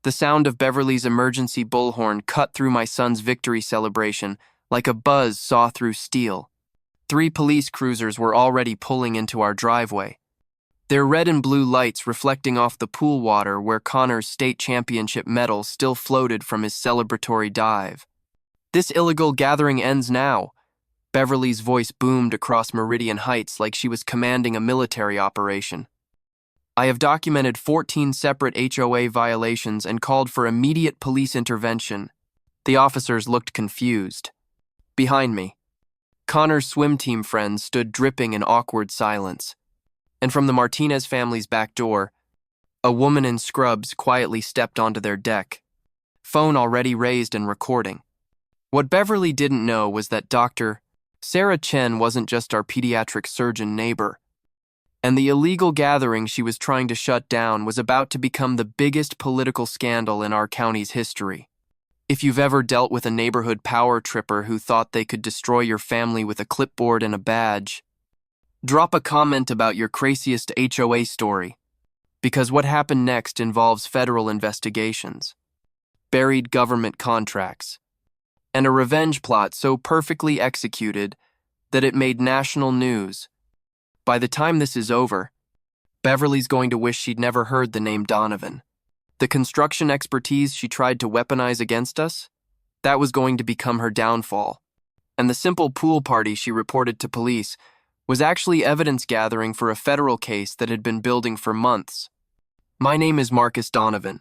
The sound of Beverly's emergency bullhorn cut through my son's victory celebration like a buzz saw through steel. 3 police cruisers were already pulling into our driveway, their red and blue lights reflecting off the pool water where Connor's state championship medal still floated from his celebratory dive. "This illegal gathering ends now," Beverly's voice boomed across Meridian Heights like she was commanding a military operation. "I have documented 14 separate HOA violations and called for immediate police intervention." The officers looked confused. Behind me, Connor's swim team friends stood dripping in awkward silence. And from the Martinez family's back door, a woman in scrubs quietly stepped onto their deck, phone already raised and recording. What Beverly didn't know was that Dr. Sarah Chen wasn't just our pediatric surgeon neighbor, and the illegal gathering she was trying to shut down was about to become the biggest political scandal in our county's history. If you've ever dealt with a neighborhood power tripper who thought they could destroy your family with a clipboard and a badge, drop a comment about your craziest HOA story, because what happened next involves federal investigations, buried government contracts, and a revenge plot so perfectly executed that it made national news. By the time this is over, Beverly's going to wish she'd never heard the name Donovan. The construction expertise she tried to weaponize against us, that was going to become her downfall. And the simple pool party she reported to police was actually evidence gathering for a federal case that had been building for months. My name is Marcus Donovan,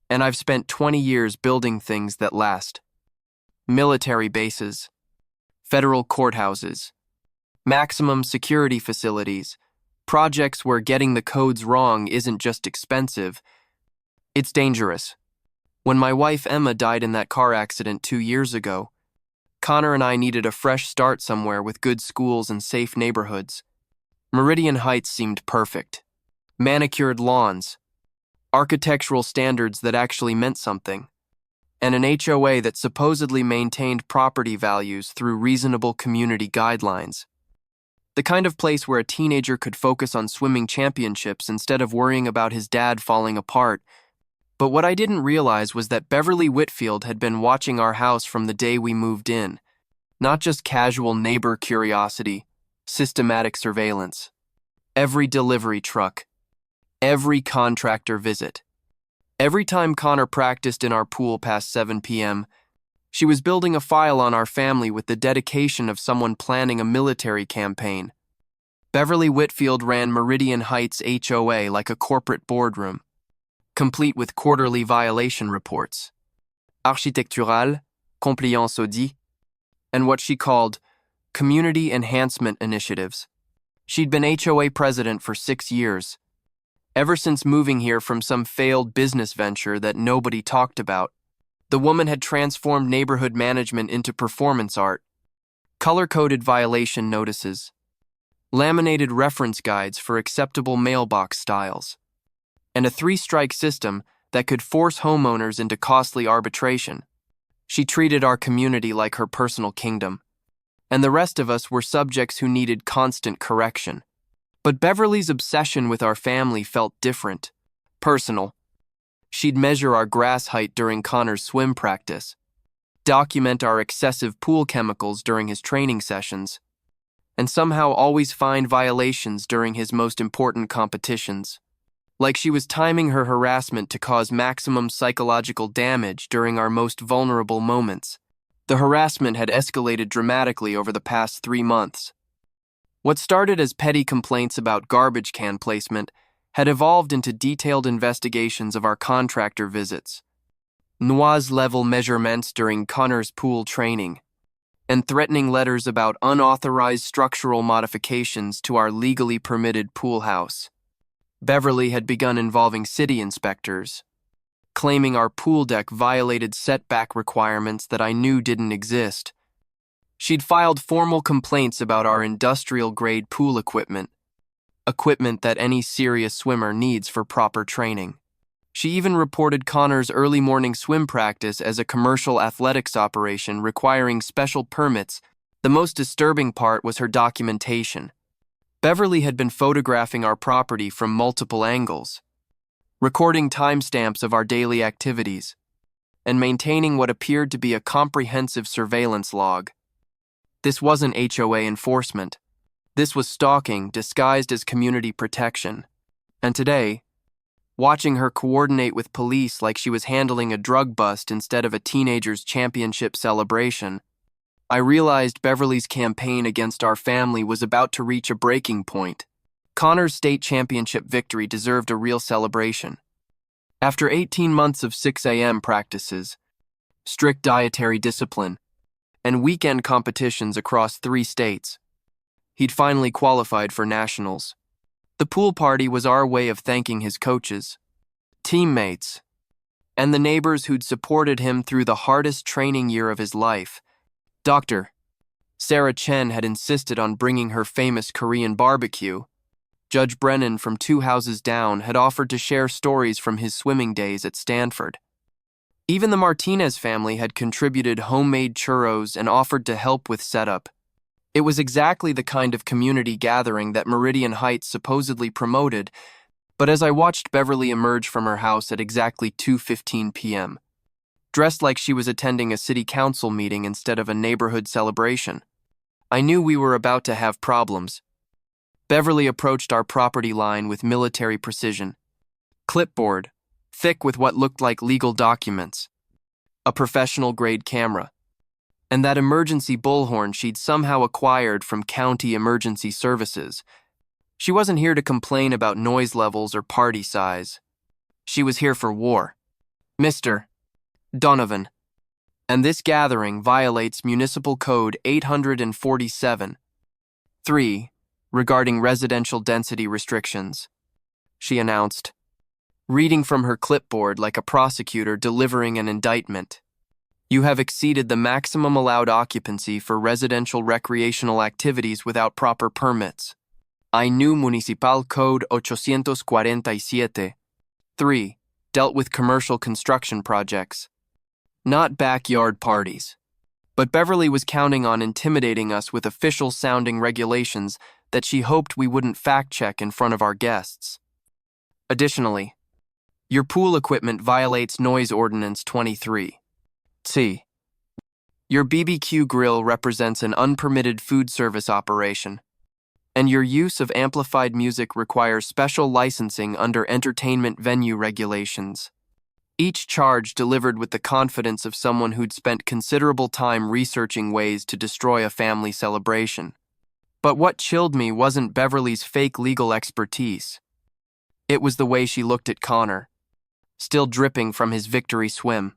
and I've spent 20 years building things that last. Military bases, federal courthouses, maximum security facilities, projects where getting the codes wrong isn't just expensive, it's dangerous. When my wife Emma died in that car accident 2 years ago, Connor and I needed a fresh start somewhere with good schools and safe neighborhoods. Meridian Heights seemed perfect. Manicured lawns, architectural standards that actually meant something, and an HOA that supposedly maintained property values through reasonable community guidelines. The kind of place where a teenager could focus on swimming championships instead of worrying about his dad falling apart. But what I didn't realize was that Beverly Whitfield had been watching our house from the day we moved in. Not just casual neighbor curiosity, systematic surveillance. Every delivery truck, every contractor visit. Every time Connor practiced in our pool past 7 p.m., she was building a file on our family with the dedication of someone planning a military campaign. Beverly Whitfield ran Meridian Heights HOA like a corporate boardroom, complete with quarterly violation reports, architectural, compliance audit, and what she called community enhancement initiatives. She'd been HOA president for 6 years, ever since moving here from some failed business venture that nobody talked about. The woman had transformed neighborhood management into performance art, color-coded violation notices, laminated reference guides for acceptable mailbox styles, and a 3-strike system that could force homeowners into costly arbitration. She treated our community like her personal kingdom, and the rest of us were subjects who needed constant correction. But Beverly's obsession with our family felt different, personal. She'd measure our grass height during Connor's swim practice, document our excessive pool chemicals during his training sessions, and somehow always find violations during his most important competitions. Like she was timing her harassment to cause maximum psychological damage during our most vulnerable moments. The harassment had escalated dramatically over the past 3 months. What started as petty complaints about garbage can placement had evolved into detailed investigations of our contractor visits, noise-level measurements during Connor's pool training, and threatening letters about unauthorized structural modifications to our legally permitted pool house. Beverly had begun involving city inspectors, claiming our pool deck violated setback requirements that I knew didn't exist. She'd filed formal complaints about our industrial-grade pool equipment that any serious swimmer needs for proper training. She even reported Connor's early morning swim practice as a commercial athletics operation requiring special permits. The most disturbing part was her documentation. Beverly had been photographing our property from multiple angles, recording timestamps of our daily activities, and maintaining what appeared to be a comprehensive surveillance log. This wasn't HOA enforcement. This was stalking disguised as community protection. And today, watching her coordinate with police like she was handling a drug bust instead of a teenager's championship celebration, I realized Beverly's campaign against our family was about to reach a breaking point. Connor's state championship victory deserved a real celebration. After 18 months of 6 a.m. practices, strict dietary discipline, and weekend competitions across 3 states, he'd finally qualified for nationals. The pool party was our way of thanking his coaches, teammates, and the neighbors who'd supported him through the hardest training year of his life. Dr. Sarah Chen had insisted on bringing her famous Korean barbecue. Judge Brennan from 2 houses down had offered to share stories from his swimming days at Stanford. Even the Martinez family had contributed homemade churros and offered to help with setup. It was exactly the kind of community gathering that Meridian Heights supposedly promoted, but as I watched Beverly emerge from her house at exactly 2:15 p.m., dressed like she was attending a city council meeting instead of a neighborhood celebration, I knew we were about to have problems. Beverly approached our property line with military precision. Clipboard, thick with what looked like legal documents, a professional-grade camera, and that emergency bullhorn she'd somehow acquired from county emergency services. She wasn't here to complain about noise levels or party size. She was here for war. Mr. Donovan. And this gathering violates Municipal Code 847. 3. Regarding residential density restrictions, she announced, reading from her clipboard like a prosecutor delivering an indictment. You have exceeded the maximum allowed occupancy for residential recreational activities without proper permits. I knew Municipal Code 847. 3. Dealt with commercial construction projects, not backyard parties. But Beverly was counting on intimidating us with official-sounding regulations that she hoped we wouldn't fact-check in front of our guests. Additionally, your pool equipment violates Noise Ordinance 23. C. Your BBQ grill represents an unpermitted food service operation, and your use of amplified music requires special licensing under entertainment venue regulations. Each charge delivered with the confidence of someone who'd spent considerable time researching ways to destroy a family celebration. But what chilled me wasn't Beverly's fake legal expertise. It was the way she looked at Connor, still dripping from his victory swim,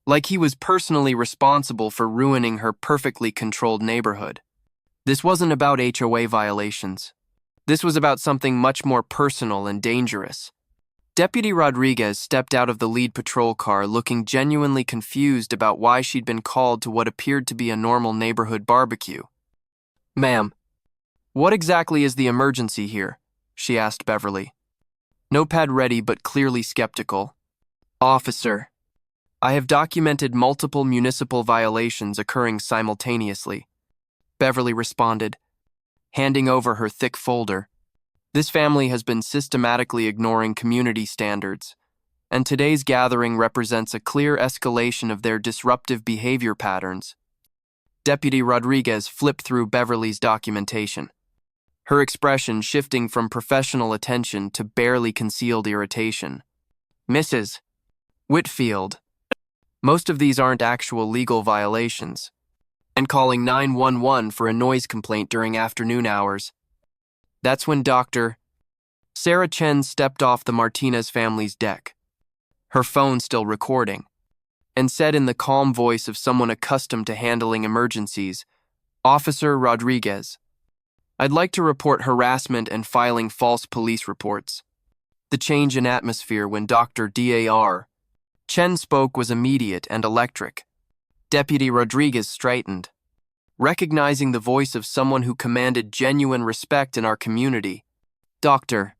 like he was personally responsible for ruining her perfectly controlled neighborhood. This wasn't about HOA violations. This was about something much more personal and dangerous. Deputy Rodriguez stepped out of the lead patrol car looking genuinely confused about why she'd been called to what appeared to be a normal neighborhood barbecue. Ma'am, what exactly is the emergency here? She asked Beverly. Notepad ready but clearly skeptical. Officer, I have documented multiple municipal violations occurring simultaneously, Beverly responded, handing over her thick folder. This family has been systematically ignoring community standards, and today's gathering represents a clear escalation of their disruptive behavior patterns. Deputy Rodriguez flipped through Beverly's documentation, her expression shifting from professional attention to barely concealed irritation. Mrs. Whitfield, most of these aren't actual legal violations, and calling 911 for a noise complaint during afternoon hours. That's when Dr. Sarah Chen stepped off the Martinez family's deck, her phone still recording, and said in the calm voice of someone accustomed to handling emergencies, Officer Rodriguez, I'd like to report harassment and filing false police reports. The change in atmosphere when Dr. D.A.R. Chen spoke was immediate and electric. Deputy Rodriguez straightened, recognizing the voice of someone who commanded genuine respect in our community. Dr.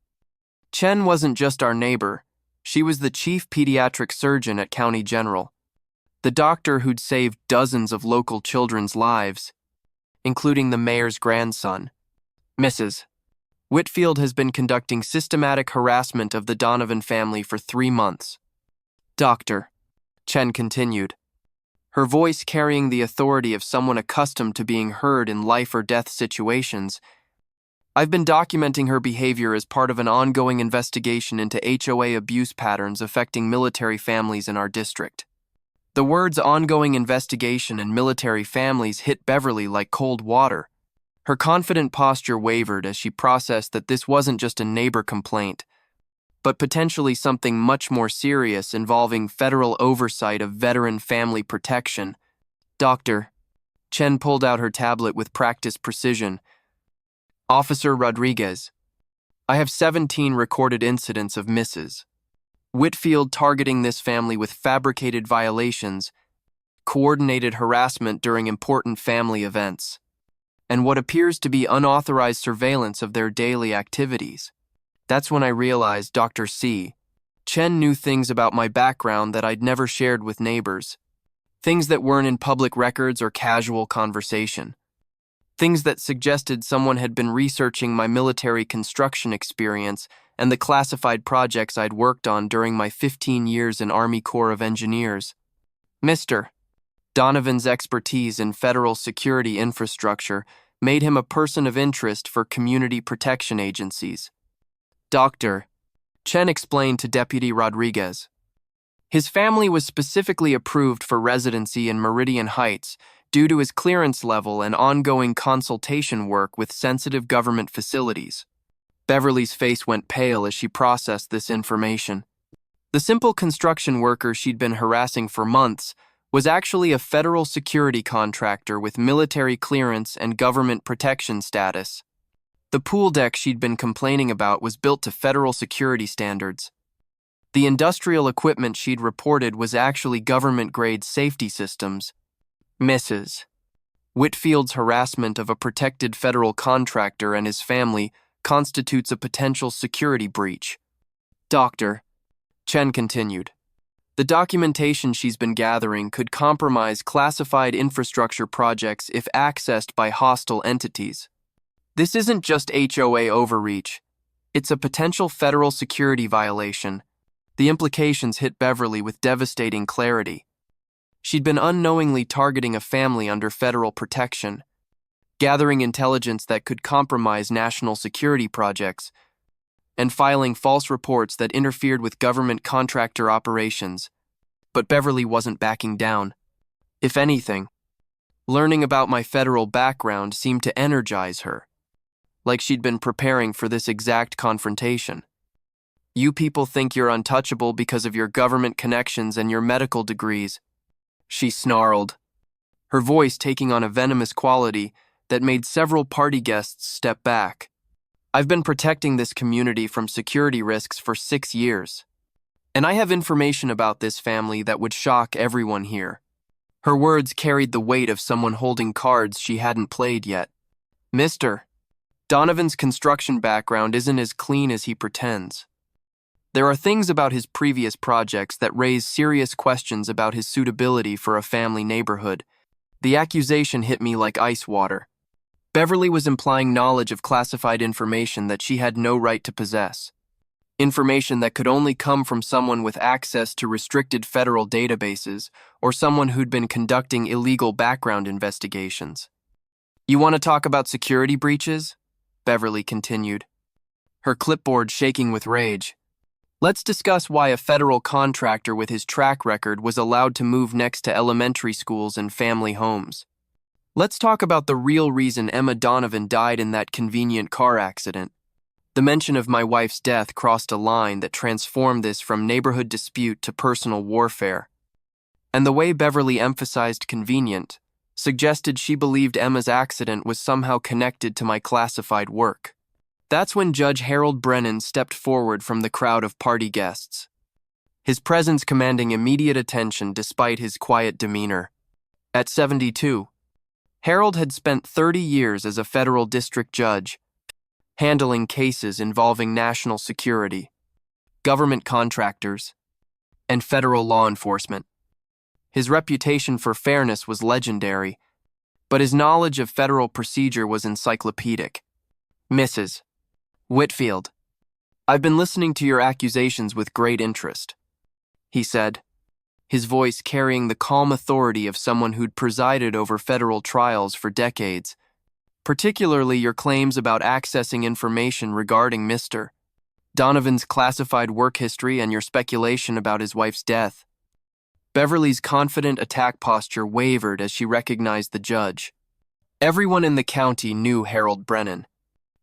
Chen wasn't just our neighbor, she was the chief pediatric surgeon at County General, the doctor who'd saved dozens of local children's lives, including the mayor's grandson. Mrs. Whitfield has been conducting systematic harassment of the Donovan family for 3 months. Doctor, Chen continued, her voice carrying the authority of someone accustomed to being heard in life or death situations. I've been documenting her behavior as part of an ongoing investigation into HOA abuse patterns affecting military families in our district. The words ongoing investigation and military families hit Beverly like cold water. Her confident posture wavered as she processed that this wasn't just a neighbor complaint, but potentially something much more serious involving federal oversight of veteran family protection. Doctor, Chen pulled out her tablet with practiced precision. Officer Rodriguez, I have 17 recorded incidents of Mrs. Whitfield targeting this family with fabricated violations, coordinated harassment during important family events, and what appears to be unauthorized surveillance of their daily activities. That's when I realized Dr. Chen knew things about my background that I'd never shared with neighbors, things that weren't in public records or casual conversation, things that suggested someone had been researching my military construction experience and the classified projects I'd worked on during my 15 years in Army Corps of Engineers. Mr. Donovan's expertise in federal security infrastructure made him a person of interest for community protection agencies. Dr. Chen explained to Deputy Rodriguez. His family was specifically approved for residency in Meridian Heights due to his clearance level and ongoing consultation work with sensitive government facilities. Beverly's face went pale as she processed this information. The simple construction worker she'd been harassing for months was actually a federal security contractor with military clearance and government protection status. The pool deck she'd been complaining about was built to federal security standards. The industrial equipment she'd reported was actually government-grade safety systems. Mrs. Whitfield's harassment of a protected federal contractor and his family constitutes a potential security breach. Doctor, Chen continued, the documentation she's been gathering could compromise classified infrastructure projects if accessed by hostile entities. This isn't just HOA overreach. It's a potential federal security violation. The implications hit Beverly with devastating clarity. She'd been unknowingly targeting a family under federal protection, gathering intelligence that could compromise national security projects, and filing false reports that interfered with government contractor operations. But Beverly wasn't backing down. If anything, learning about my federal background seemed to energize her, like she'd been preparing for this exact confrontation. You people think you're untouchable because of your government connections and your medical degrees, she snarled, her voice taking on a venomous quality that made several party guests step back. I've been protecting this community from security risks for 6 years, and I have information about this family that would shock everyone here. Her words carried the weight of someone holding cards she hadn't played yet. Mr. Donovan's construction background isn't as clean as he pretends. There are things about his previous projects that raise serious questions about his suitability for a family neighborhood. The accusation hit me like ice water. Beverly was implying knowledge of classified information that she had no right to possess. Information that could only come from someone with access to restricted federal databases or someone who'd been conducting illegal background investigations. You want to talk about security breaches? Beverly continued, her clipboard shaking with rage. Let's discuss why a federal contractor with his track record was allowed to move next to elementary schools and family homes. Let's talk about the real reason Emma Donovan died in that convenient car accident. The mention of my wife's death crossed a line that transformed this from neighborhood dispute to personal warfare. And the way Beverly emphasized convenient suggested she believed Emma's accident was somehow connected to my classified work. That's when Judge Harold Brennan stepped forward from the crowd of party guests, his presence commanding immediate attention despite his quiet demeanor. At 72, Harold had spent 30 years as a federal district judge, handling cases involving national security, government contractors, and federal law enforcement. His reputation for fairness was legendary, but his knowledge of federal procedure was encyclopedic. Mrs. Whitfield, I've been listening to your accusations with great interest, he said, his voice carrying the calm authority of someone who'd presided over federal trials for decades, particularly your claims about accessing information regarding Mr. Donovan's classified work history and your speculation about his wife's death. Beverly's confident attack posture wavered as she recognized the judge. Everyone in the county knew Harold Brennan.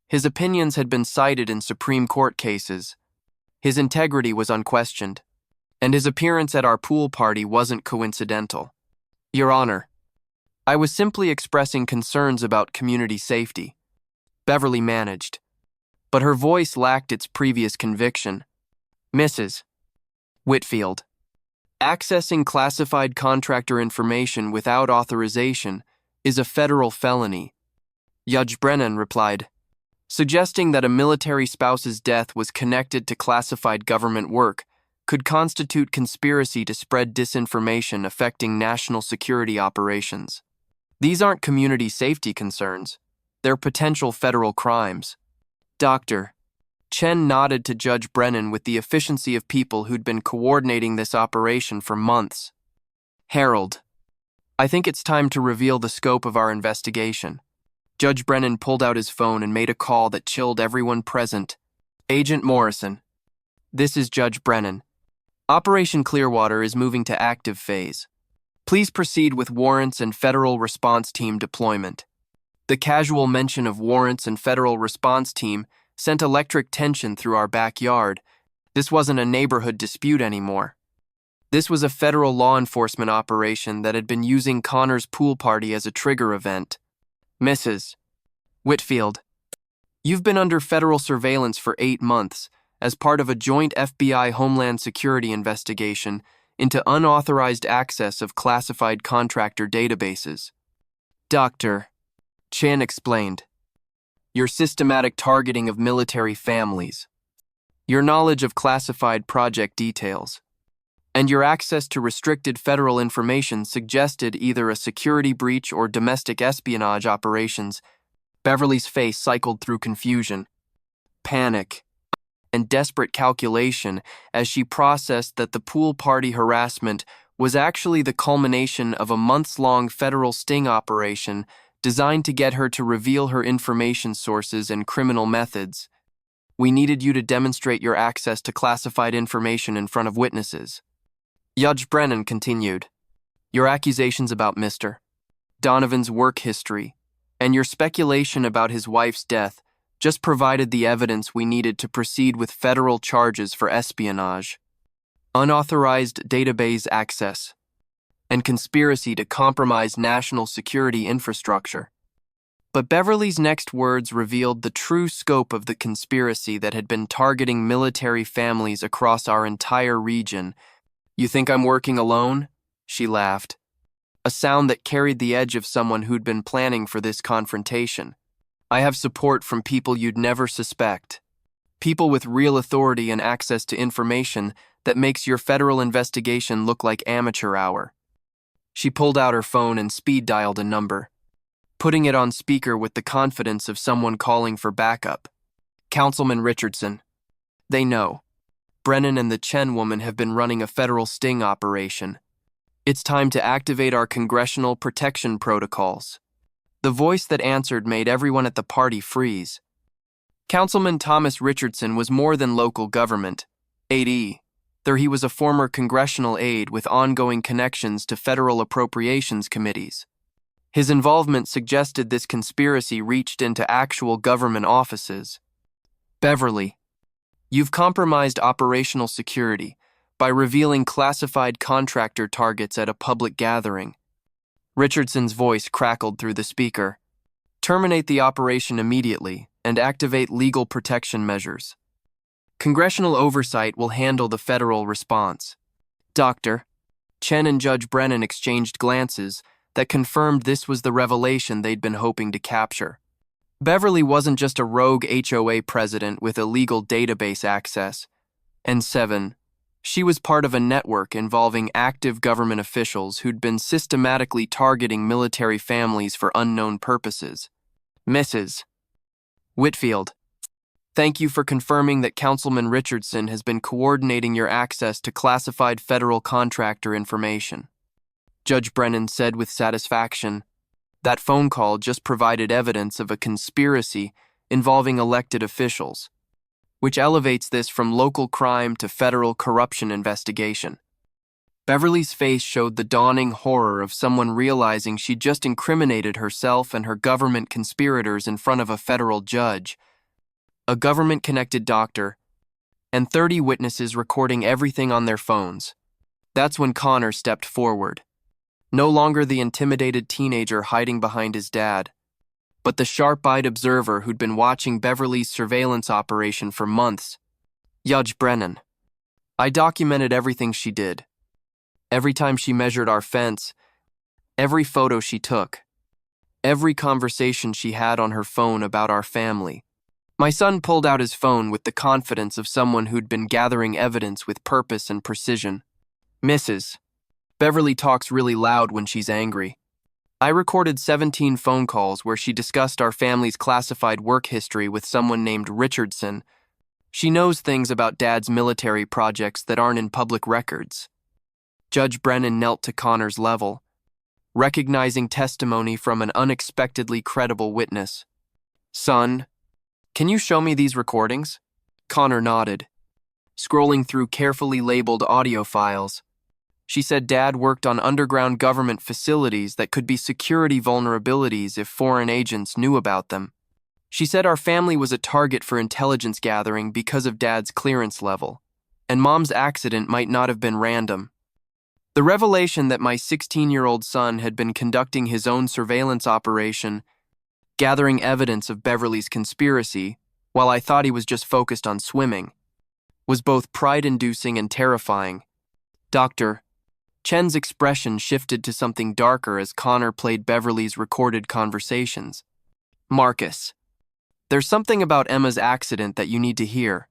His opinions had been cited in Supreme Court cases. His integrity was unquestioned, and his appearance at our pool party wasn't coincidental. Your Honor, I was simply expressing concerns about community safety. Beverly managed, but her voice lacked its previous conviction. Mrs. Whitfield, accessing classified contractor information without authorization is a federal felony, Judge Brennan replied, suggesting that a military spouse's death was connected to classified government work could constitute conspiracy to spread disinformation affecting national security operations. These aren't community safety concerns. They're potential federal crimes. Dr. Chen nodded to Judge Brennan with the efficiency of people who'd been coordinating this operation for months. Harold, I think it's time to reveal the scope of our investigation. Judge Brennan pulled out his phone and made a call that chilled everyone present. Agent Morrison, this is Judge Brennan. Operation Clearwater is moving to active phase. Please proceed with warrants and federal response team deployment. The casual mention of warrants and federal response team sent electric tension through our backyard. This wasn't a neighborhood dispute anymore. This was a federal law enforcement operation that had been using Connor's pool party as a trigger event. Mrs. Whitfield, you've been under federal surveillance for 8 months as part of a joint FBI Homeland Security investigation into unauthorized access of classified contractor databases. Dr. Chan explained, your systematic targeting of military families, your knowledge of classified project details, and your access to restricted federal information suggested either a security breach or domestic espionage operations. Beverly's face cycled through confusion, panic, and desperate calculation as she processed that the pool party harassment was actually the culmination of a months-long federal sting operation designed to get her to reveal her information sources and criminal methods. We needed you to demonstrate your access to classified information in front of witnesses. Judge Brennan continued, your accusations about Mr. Donovan's work history and your speculation about his wife's death just provided the evidence we needed to proceed with federal charges for espionage, unauthorized database access, and conspiracy to compromise national security infrastructure. But Beverly's next words revealed the true scope of the conspiracy that had been targeting military families across our entire region. You think I'm working alone? She laughed, a sound that carried the edge of someone who'd been planning for this confrontation. I have support from people you'd never suspect. People with real authority and access to information that makes your federal investigation look like amateur hour. She pulled out her phone and speed dialed a number, putting it on speaker with the confidence of someone calling for backup. Councilman Richardson. They know. Brennan and the Chen woman have been running a federal sting operation. It's time to activate our congressional protection protocols. The voice that answered made everyone at the party freeze. Councilman Thomas Richardson was more than local government, AD, though he was a former congressional aide with ongoing connections to federal appropriations committees. His involvement suggested this conspiracy reached into actual government offices. Beverly, you've compromised operational security by revealing classified contractor targets at a public gathering. Richardson's voice crackled through the speaker. Terminate the operation immediately and activate legal protection measures. Congressional oversight will handle the federal response. Dr. Chen and Judge Brennan exchanged glances that confirmed this was the revelation they'd been hoping to capture. Beverly wasn't just a rogue HOA president with illegal database access. And 7, she was part of a network involving active government officials who'd been systematically targeting military families for unknown purposes. Mrs. Whitfield, Thank you for confirming that Councilman Richardson has been coordinating your access to classified federal contractor information. Judge Brennan said with satisfaction. That phone call just provided evidence of a conspiracy involving elected officials, which elevates this from local crime to federal corruption investigation. Beverly's face showed the dawning horror of someone realizing she'd just incriminated herself and her government conspirators in front of a federal judge, a government-connected doctor, and 30 witnesses recording everything on their phones. That's when Connor stepped forward. No longer the intimidated teenager hiding behind his dad, but the sharp-eyed observer who'd been watching Beverly's surveillance operation for months. Judge Brennan. I documented everything she did. Every time she measured our fence, every photo she took, every conversation she had on her phone about our family. My son pulled out his phone with the confidence of someone who'd been gathering evidence with purpose and precision. Mrs. Beverly talks really loud when she's angry. I recorded 17 phone calls where she discussed our family's classified work history with someone named Richardson. She knows things about Dad's military projects that aren't in public records. Judge Brennan knelt to Connor's level, recognizing testimony from an unexpectedly credible witness. Son, can you show me these recordings? Connor nodded, scrolling through carefully labeled audio files. She said Dad worked on underground government facilities that could be security vulnerabilities if foreign agents knew about them. She said our family was a target for intelligence gathering because of Dad's clearance level, and Mom's accident might not have been random. The revelation that my 16-year-old son had been conducting his own surveillance operation, gathering evidence of Beverly's conspiracy, while I thought he was just focused on swimming, was both pride-inducing and terrifying. Dr. Chen's expression shifted to something darker as Connor played Beverly's recorded conversations. Marcus, there's something about Emma's accident that you need to hear.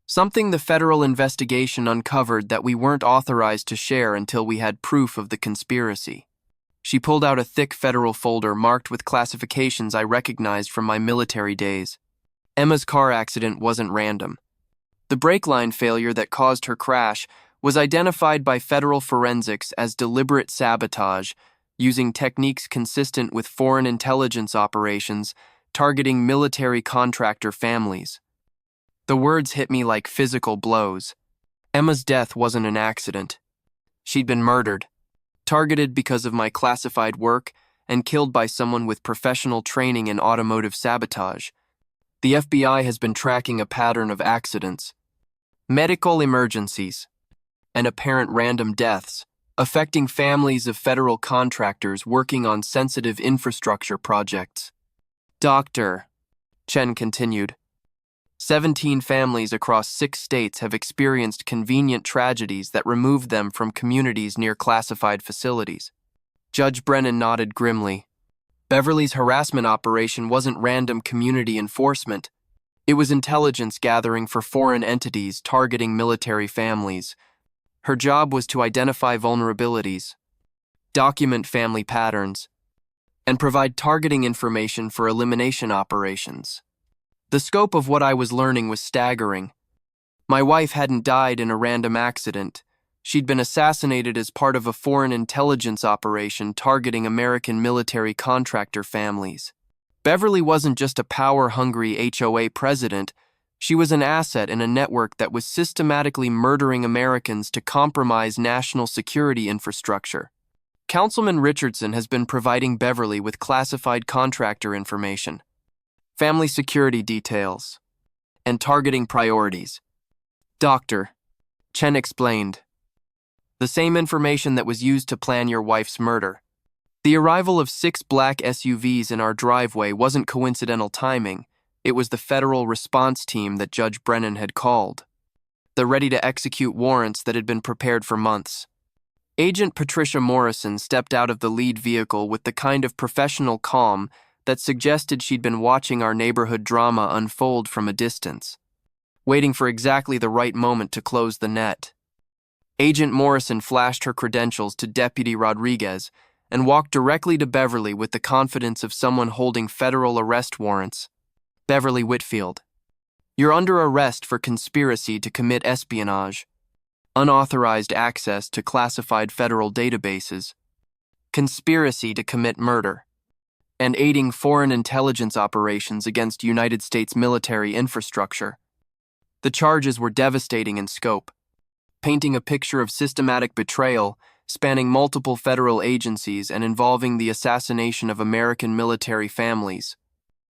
Something the federal investigation uncovered that we weren't authorized to share until we had proof of the conspiracy. She pulled out a thick federal folder marked with classifications I recognized from my military days. Emma's car accident wasn't random. The brake line failure that caused her crash was identified by federal forensics as deliberate sabotage, using techniques consistent with foreign intelligence operations targeting military contractor families. The words hit me like physical blows. Emma's death wasn't an accident. She'd been murdered, targeted because of my classified work, and killed by someone with professional training in automotive sabotage. The FBI has been tracking a pattern of accidents, medical emergencies, and apparent random deaths, affecting families of federal contractors working on sensitive infrastructure projects. Dr. Chen continued, 17 families across 6 states have experienced convenient tragedies that removed them from communities near classified facilities. Judge Brennan nodded grimly. Beverly's harassment operation wasn't random community enforcement. It was intelligence gathering for foreign entities targeting military families. Her job was to identify vulnerabilities, document family patterns, and provide targeting information for elimination operations. The scope of what I was learning was staggering. My wife hadn't died in a random accident. She'd been assassinated as part of a foreign intelligence operation targeting American military contractor families. Beverly wasn't just a power-hungry HOA president. She was an asset in a network that was systematically murdering Americans to compromise national security infrastructure. Councilman Richardson has been providing Beverly with classified contractor information, family security details, and targeting priorities. Dr. Chen explained. The same information that was used to plan your wife's murder. The arrival of 6 black SUVs in our driveway wasn't coincidental timing. It was the federal response team that Judge Brennan had called. They're ready to execute warrants that had been prepared for months. Agent Patricia Morrison stepped out of the lead vehicle with the kind of professional calm that suggested she'd been watching our neighborhood drama unfold from a distance, waiting for exactly the right moment to close the net. Agent Morrison flashed her credentials to Deputy Rodriguez and walked directly to Beverly with the confidence of someone holding federal arrest warrants. Beverly Whitfield. You're under arrest for conspiracy to commit espionage, unauthorized access to classified federal databases, conspiracy to commit murder, and aiding foreign intelligence operations against United States military infrastructure. The charges were devastating in scope, painting a picture of systematic betrayal spanning multiple federal agencies and involving the assassination of American military families.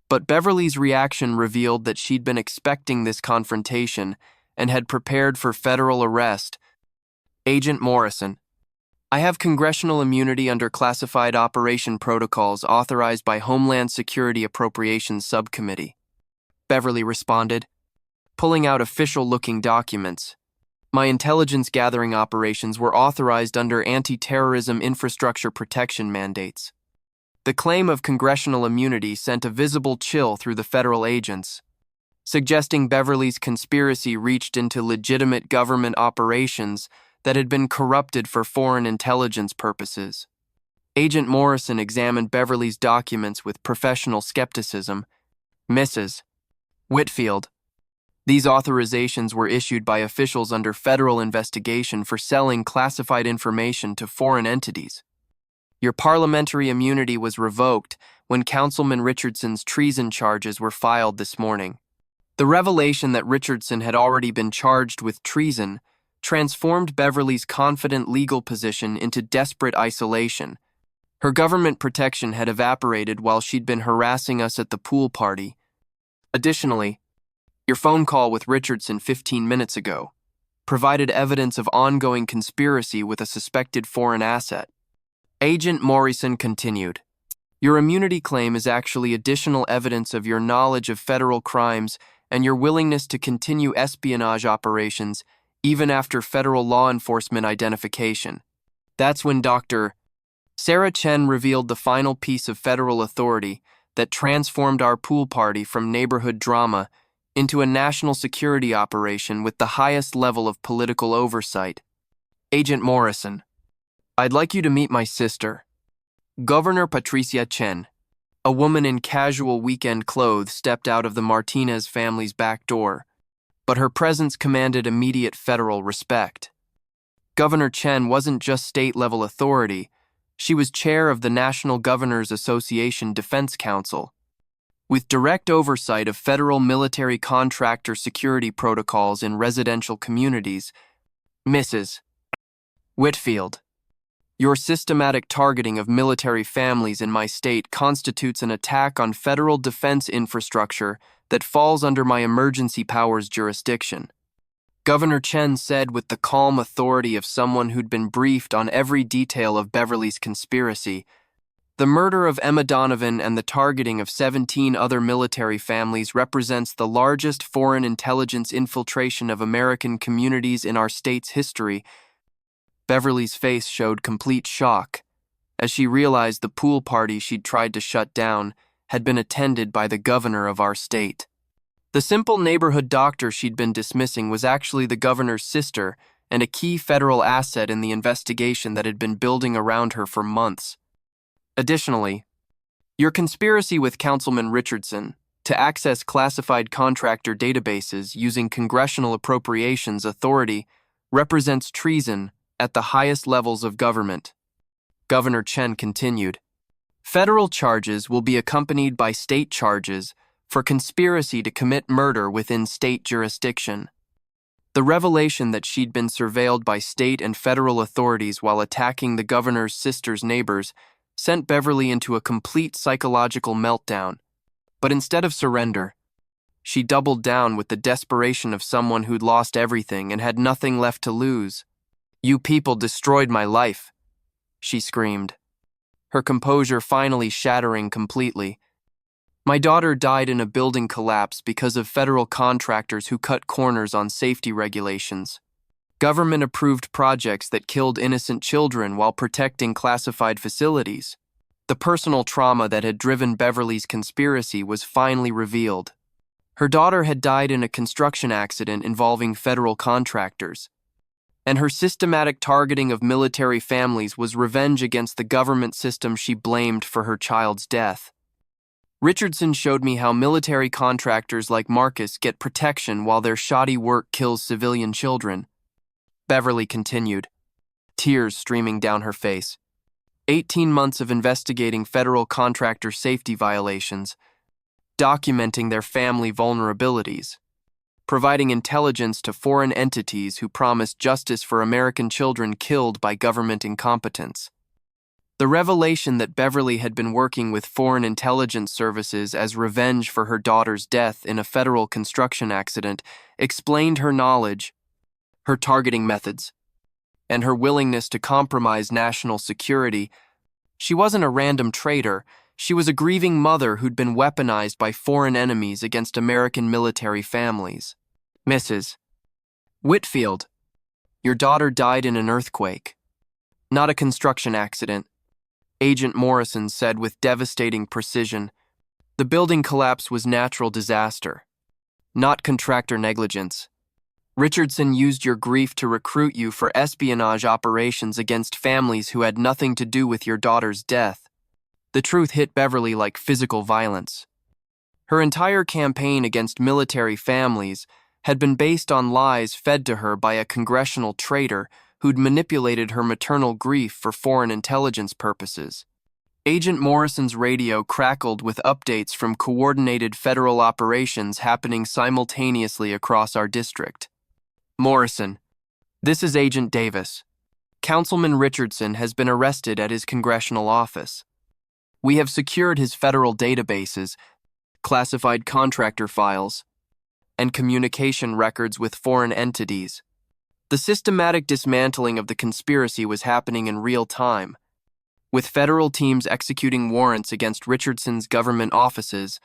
But Beverly's reaction revealed that she'd been expecting this confrontation and had prepared for federal arrest. Agent Morrison, I have congressional immunity under classified operation protocols authorized by Homeland Security Appropriations Subcommittee, Beverly responded, pulling out official-looking documents. My intelligence gathering operations were authorized under anti-terrorism infrastructure protection mandates. The claim of congressional immunity sent a visible chill through the federal agents, suggesting Beverly's conspiracy reached into legitimate government operations that had been corrupted for foreign intelligence purposes. Agent Morrison examined Beverly's documents with professional skepticism. Mrs. Whitfield, these authorizations were issued by officials under federal investigation for selling classified information to foreign entities. Your parliamentary immunity was revoked when Councilman Richardson's treason charges were filed this morning. The revelation that Richardson had already been charged with treason transformed Beverly's confident legal position into desperate isolation. Her government protection had evaporated while she'd been harassing us at the pool party. Additionally, your phone call with Richardson 15 minutes ago provided evidence of ongoing conspiracy with a suspected foreign asset. Agent Morrison continued, your immunity claim is actually additional evidence of your knowledge of federal crimes and your willingness to continue espionage operations even after federal law enforcement identification. That's when Dr. Sarah Chen revealed the final piece of federal authority that transformed our pool party from neighborhood drama into a national security operation with the highest level of political oversight. Agent Morrison, I'd like you to meet my sister, Governor Patricia Chen. A woman in casual weekend clothes stepped out of the Martinez family's back door, but her presence commanded immediate federal respect. Governor Chen wasn't just state-level authority, she was chair of the National Governors Association Defense Council, with direct oversight of federal military contractor security protocols in residential communities. Mrs. Whitfield, your systematic targeting of military families in my state constitutes an attack on federal defense infrastructure that falls under my emergency powers jurisdiction. Governor Chen said with the calm authority of someone who'd been briefed on every detail of Beverly's conspiracy. The murder of Emma Donovan and the targeting of 17 other military families represents the largest foreign intelligence infiltration of American communities in our state's history. Beverly's face showed complete shock as she realized the pool party she'd tried to shut down had been attended by the governor of our state. The simple neighborhood doctor she'd been dismissing was actually the governor's sister and a key federal asset in the investigation that had been building around her for months. Additionally, your conspiracy with Councilman Richardson to access classified contractor databases using congressional appropriations authority represents treason at the highest levels of government. Governor Chen continued, federal charges will be accompanied by state charges for conspiracy to commit murder within state jurisdiction. The revelation that she'd been surveilled by state and federal authorities while attacking the governor's sister's neighbors sent Beverly into a complete psychological meltdown. But instead of surrender, she doubled down with the desperation of someone who'd lost everything and had nothing left to lose. You people destroyed my life, she screamed, her composure finally shattering completely. My daughter died in a building collapse because of federal contractors who cut corners on safety regulations. Government-approved projects that killed innocent children while protecting classified facilities. The personal trauma that had driven Beverly's conspiracy was finally revealed. Her daughter had died in a construction accident involving federal contractors, and her systematic targeting of military families was revenge against the government system she blamed for her child's death. Richardson showed me how military contractors like Marcus get protection while their shoddy work kills civilian children. Beverly continued, tears streaming down her face. 18 months of investigating federal contractor safety violations, documenting their family vulnerabilities, providing intelligence to foreign entities who promised justice for American children killed by government incompetence. The revelation that Beverly had been working with foreign intelligence services as revenge for her daughter's death in a federal construction accident explained her knowledge, her targeting methods, and her willingness to compromise national security. She wasn't a random traitor. She was a grieving mother who'd been weaponized by foreign enemies against American military families. Mrs. Whitfield, your daughter died in an earthquake, not a construction accident, Agent Morrison said with devastating precision. The building collapse was natural disaster, not contractor negligence. Richardson used your grief to recruit you for espionage operations against families who had nothing to do with your daughter's death. The truth hit Beverly like physical violence. Her entire campaign against military families had been based on lies fed to her by a congressional traitor who'd manipulated her maternal grief for foreign intelligence purposes. Agent Morrison's radio crackled with updates from coordinated federal operations happening simultaneously across our district. Morrison, this is Agent Davis. Councilman Richardson has been arrested at his congressional office. We have secured his federal databases, classified contractor files, and communication records with foreign entities. The systematic dismantling of the conspiracy was happening in real time, with federal teams executing warrants against Richardson's government offices,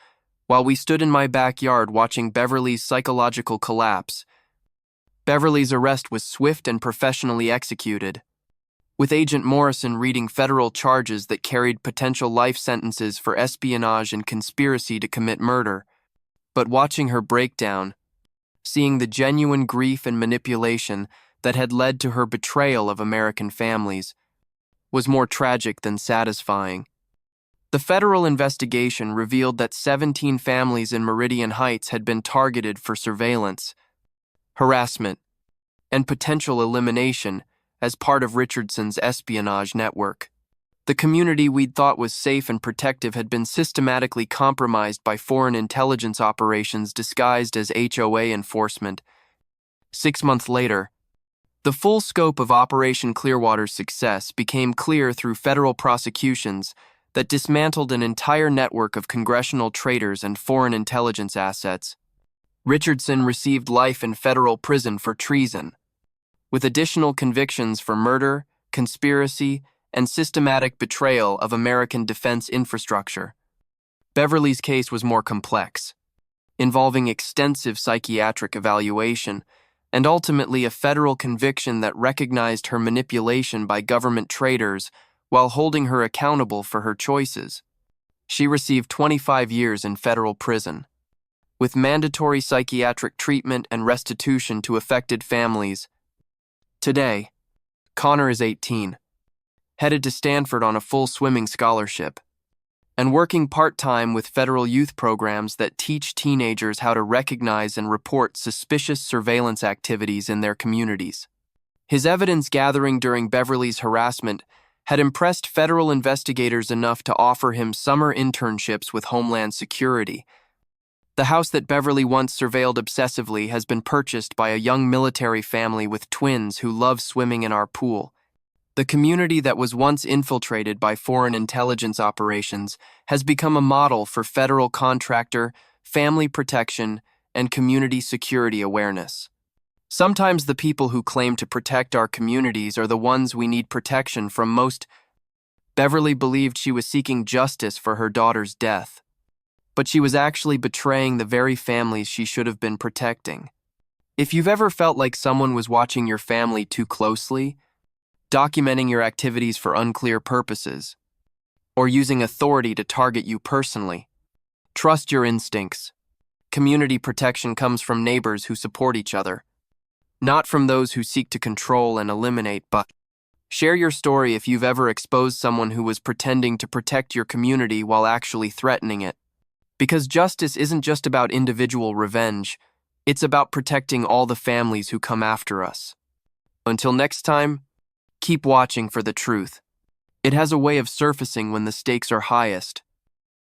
while we stood in my backyard watching Beverly's psychological collapse. Beverly's arrest was swift and professionally executed, with Agent Morrison reading federal charges that carried potential life sentences for espionage and conspiracy to commit murder. But watching her breakdown, seeing the genuine grief and manipulation that had led to her betrayal of American families, was more tragic than satisfying. The federal investigation revealed that 17 families in Meridian Heights had been targeted for surveillance, harassment, and potential elimination as part of Richardson's espionage network. The community we'd thought was safe and protective had been systematically compromised by foreign intelligence operations disguised as HOA enforcement. 6 months later, the full scope of Operation Clearwater's success became clear through federal prosecutions that dismantled an entire network of congressional traitors and foreign intelligence assets. Richardson received life in federal prison for treason, with additional convictions for murder, conspiracy, and systematic betrayal of American defense infrastructure. Beverly's case was more complex, involving extensive psychiatric evaluation and ultimately a federal conviction that recognized her manipulation by government traitors while holding her accountable for her choices. She received 25 years in federal prison, with mandatory psychiatric treatment and restitution to affected families. Today, Connor is 18, headed to Stanford on a full swimming scholarship, and working part-time with federal youth programs that teach teenagers how to recognize and report suspicious surveillance activities in their communities. His evidence gathering during Beverly's harassment had impressed federal investigators enough to offer him summer internships with Homeland Security. The house that Beverly once surveilled obsessively has been purchased by a young military family with twins who love swimming in our pool. The community that was once infiltrated by foreign intelligence operations has become a model for federal contractor, family protection, and community security awareness. Sometimes the people who claim to protect our communities are the ones we need protection from most. Beverly believed she was seeking justice for her daughter's death, but she was actually betraying the very families she should have been protecting. If you've ever felt like someone was watching your family too closely, documenting your activities for unclear purposes, or using authority to target you personally, trust your instincts. Community protection comes from neighbors who support each other, not from those who seek to control and eliminate. But share your story if you've ever exposed someone who was pretending to protect your community while actually threatening it. Because justice isn't just about individual revenge, it's about protecting all the families who come after us. Until next time, keep watching for the truth. It has a way of surfacing when the stakes are highest.